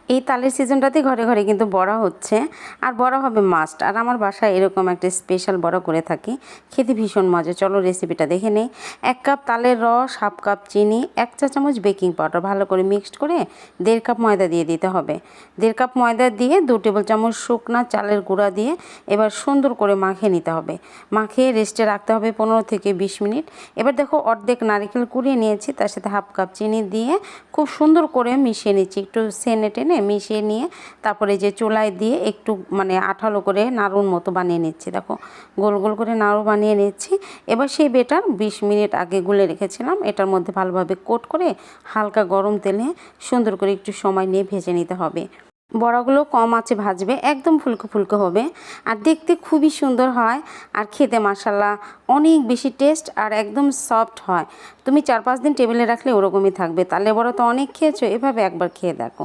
এই তালের সিজনটাতে ঘরে ঘরে কিন্তু বড়া হচ্ছে, আর বড়া হবে মাস্ট। আর আমার বাসায় এরকম একটা স্পেশাল বড়া করে থাকি, খেতে ভীষণ মজা। চলো রেসিপিটা দেখে নেই। 1 কাপ তালের রস, হাফ কাপ চিনি, 1 চা চামচ বেকিং পাউডার ভালো করে মিক্সড করে 1.5 কাপ ময়দা দিয়ে দিতে হবে। 1.5 কাপ ময়দা দিয়ে 2 টেবিল চামচ শুকনা চালের গুঁড়া দিয়ে এবার সুন্দর করে মাখিয়ে নিতে হবে। মাখিয়ে রেস্টে রাখতে হবে 15 থেকে 20 মিনিট। এবার দেখো অর্ধেক নারকেল কুড়িয়ে নিয়েছি, তার সাথে হাফ কাপ চিনি দিয়ে খুব সুন্দর করে মিশিয়ে নিচ্ছি। একটু সেনে টেনে মিশিয়ে নিয়ে তারপরে যে চুলায় দিয়ে একটু মানে আঠালো করে নাড়ুর মতো বানিয়ে নিচ্ছি। দেখো গোল গোল করে নাড়ু বানিয়ে নিচ্ছি। এবার সেই বেটার 20 মিনিট আগে গুলে রেখেছিলাম এটার মধ্যে ভালোভাবে কোট করে হালকা গরম তেলে সুন্দর করে একটু সময় নিয়ে ভেজে নিতে হবে। বড়াগুলো কম আঁচে ভাজবে, একদম ফুলকো ফুলকো হবে, আর দেখতে খুবই সুন্দর হয়, আর খেতে মাশাল্লাহ অনেক বেশি টেস্ট আর একদম সফট হয়। তুমি 4-5 দিন টেবিলে রাখলে ওরকমই থাকবে। তালে বড়া তো অনেক খেয়েছো, এভাবে একবার খেয়ে দেখো।